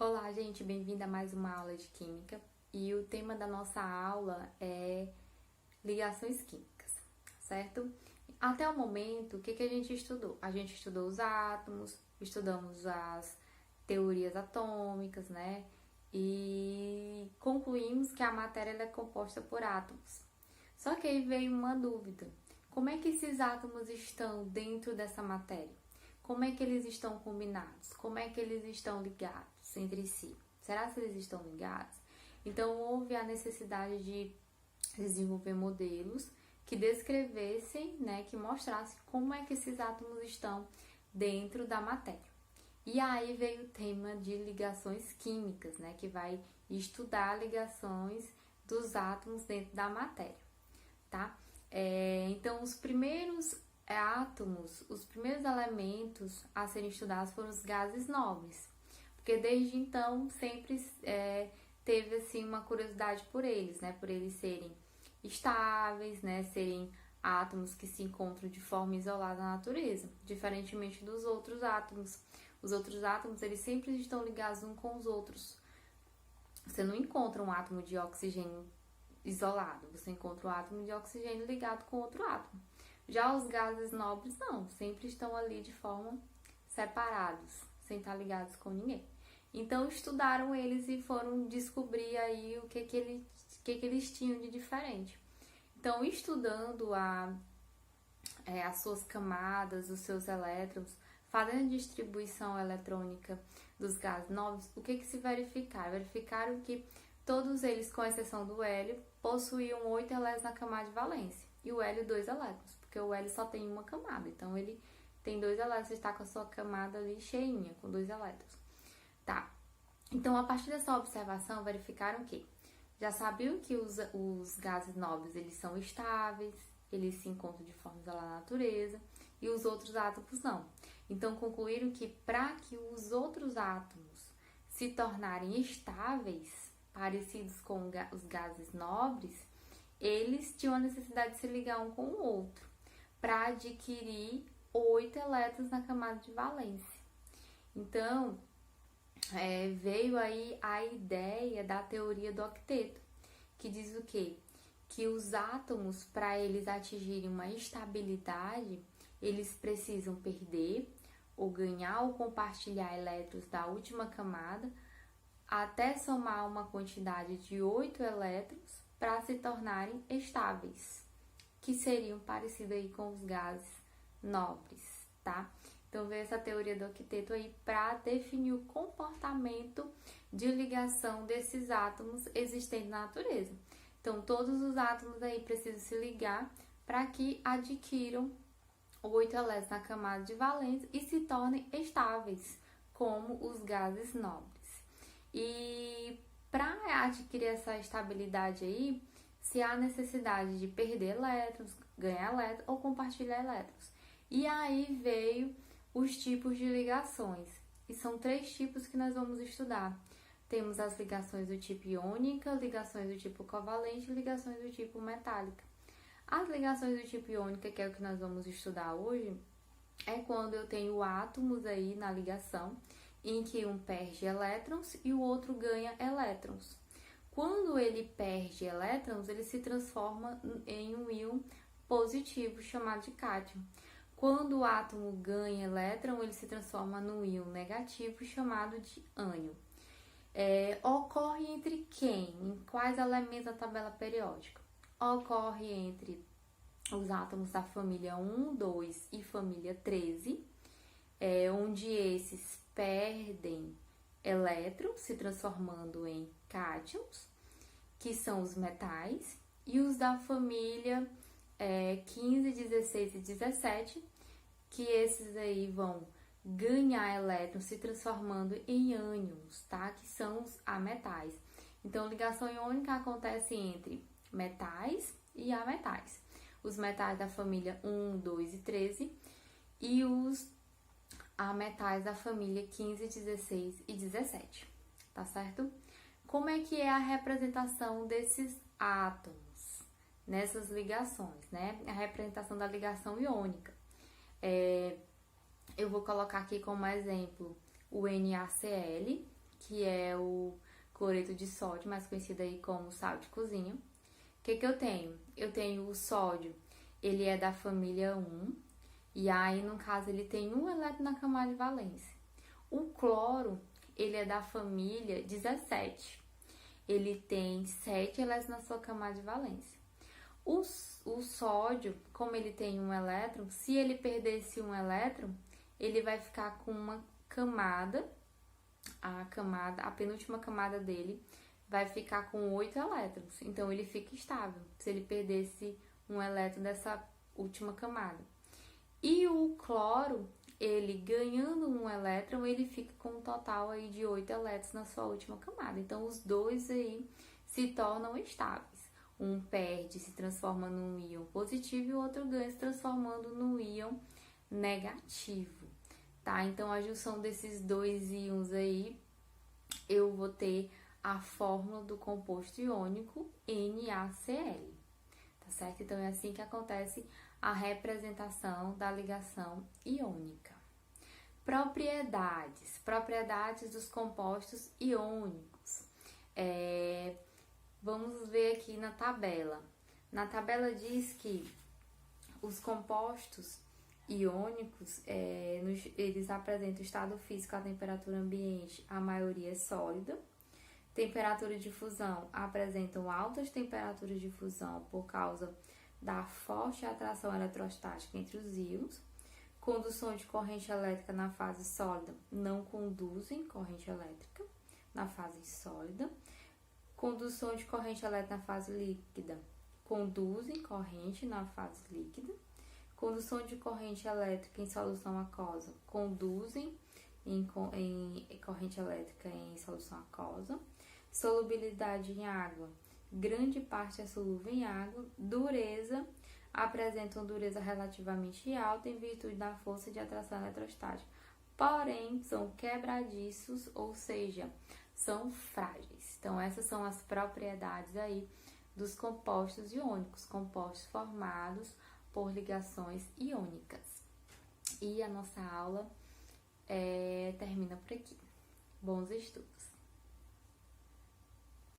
Olá, gente, bem-vinda a mais uma aula de Química. E o tema da nossa aula é ligações químicas, certo? Até o momento, o que a gente estudou? A gente estudou os átomos, estudamos as teorias atômicas, né? E concluímos que a matéria ela é composta por átomos. Só que aí veio uma dúvida: como é que esses átomos estão dentro dessa matéria? Como é que eles estão combinados? Como é que eles estão ligados entre si? Será que eles estão ligados? Então, houve a necessidade de desenvolver modelos que descrevessem, né, que mostrassem como é que esses átomos estão dentro da matéria. E aí veio o tema de ligações químicas, né, que vai estudar ligações dos átomos dentro da matéria, tá? Então, os primeiros átomos, os primeiros elementos a serem estudados foram os gases nobres, porque desde então sempre teve assim uma curiosidade por eles, né? Por eles serem estáveis, né? Serem átomos que se encontram de forma isolada na natureza, diferentemente dos outros átomos. Os outros átomos, eles sempre estão ligados uns com os outros. Você não encontra um átomo de oxigênio isolado, você encontra um átomo de oxigênio ligado com outro átomo. Já os gases nobres não, sempre estão ali de forma separados, sem estar ligados com ninguém. Então estudaram eles e foram descobrir aí o que eles tinham de diferente. Então, estudando as suas camadas, os seus elétrons, fazendo a distribuição eletrônica dos gases nobres, o que se verificaram? Verificaram que todos eles, com exceção do hélio, possuíam 8 elétrons na camada de valência e o hélio 2 elétrons, porque o hélio só tem uma camada, então ele tem 2 elétrons, você está com a sua camada ali cheinha, com 2 elétrons. Tá, então a partir dessa observação verificaram que já sabiam que os gases nobres eles são estáveis, eles se encontram de forma isolada na natureza e os outros átomos não. Então concluíram que para que os outros átomos se tornarem estáveis, parecidos com os gases nobres, eles tinham a necessidade de se ligar um com o outro para adquirir 8 elétrons na camada de valência. Então, veio aí a ideia da teoria do octeto, que diz o quê? Que os átomos, para eles atingirem uma estabilidade, eles precisam perder ou ganhar ou compartilhar elétrons da última camada até somar uma quantidade de 8 elétrons para se tornarem estáveis, que seriam parecidos aí com os gases nobres, tá? Então, veio essa teoria do octeto aí para definir o comportamento de ligação desses átomos existentes na natureza. Então, todos os átomos aí precisam se ligar para que adquiram 8 elétrons na camada de valência e se tornem estáveis, como os gases nobres. E para adquirir essa estabilidade aí, se há necessidade de perder elétrons, ganhar elétrons ou compartilhar elétrons. E aí veio os tipos de ligações, e são 3 tipos que nós vamos estudar. Temos as ligações do tipo iônica, ligações do tipo covalente e ligações do tipo metálica. As ligações do tipo iônica, que é o que nós vamos estudar hoje, é quando eu tenho átomos aí na ligação, em que um perde elétrons e o outro ganha elétrons. Quando ele perde elétrons, ele se transforma em um íon positivo, chamado de cátion. Quando o átomo ganha elétron, ele se transforma num íon negativo, chamado de ânion. Ocorre entre quem? Em quais elementos da tabela periódica? Ocorre entre os átomos da família 1, 2 e família 13, onde esses perdem elétrons, se transformando em cátions, que são os metais, e os da família 15, 16 e 17, que esses aí vão ganhar elétrons se transformando em ânions, tá? Que são os ametais. Então, ligação iônica acontece entre metais e ametais. Os metais da família 1, 2 e 13 e os ametais da família 15, 16 e 17, tá certo? Como é que é a representação desses átomos nessas ligações, né? A representação da ligação iônica. Eu vou colocar aqui como exemplo o NaCl, que é o cloreto de sódio, mais conhecido aí como sal de cozinha. O que eu tenho? Eu tenho o sódio, ele é da família 1, e aí, no caso, ele tem um elétron na camada de valência. O cloro, ele é da família 17. Ele tem 7 elétrons na sua camada de valência. O sódio, como ele tem um elétron, se ele perdesse um elétron, ele vai ficar com uma camada, a penúltima camada dele vai ficar com 8 elétrons. Então, ele fica estável, se ele perdesse um elétron dessa última camada. E o cloro, ele ganhando um elétron, ele fica com um total aí de 8 elétrons na sua última camada. Então, os dois aí se tornam estáveis. Um perde, se transforma num íon positivo e o outro ganha, se transformando num íon negativo, tá? Então, a junção desses dois íons aí, eu vou ter a fórmula do composto iônico NaCl, tá certo? Então, é assim que acontece a representação da ligação iônica. Propriedades dos compostos iônicos. Vamos ver aqui na tabela. Na tabela diz que os compostos iônicos, eles apresentam estado físico à temperatura ambiente, a maioria é sólida. Temperatura de fusão, apresentam altas temperaturas de fusão por causa da forte atração eletrostática entre os íons. Condução de corrente elétrica na fase sólida, não conduzem corrente elétrica na fase sólida. Condução de corrente elétrica na fase líquida, conduzem corrente na fase líquida. Condução de corrente elétrica em solução aquosa, conduzem em corrente elétrica em solução aquosa. Solubilidade em água, grande parte é solúvel em água. Dureza, apresentam dureza relativamente alta em virtude da força de atração eletrostática, porém são quebradiços, ou seja, são frágeis. Então, essas são as propriedades aí dos compostos iônicos, compostos formados por ligações iônicas. E a nossa aula termina por aqui. Bons estudos!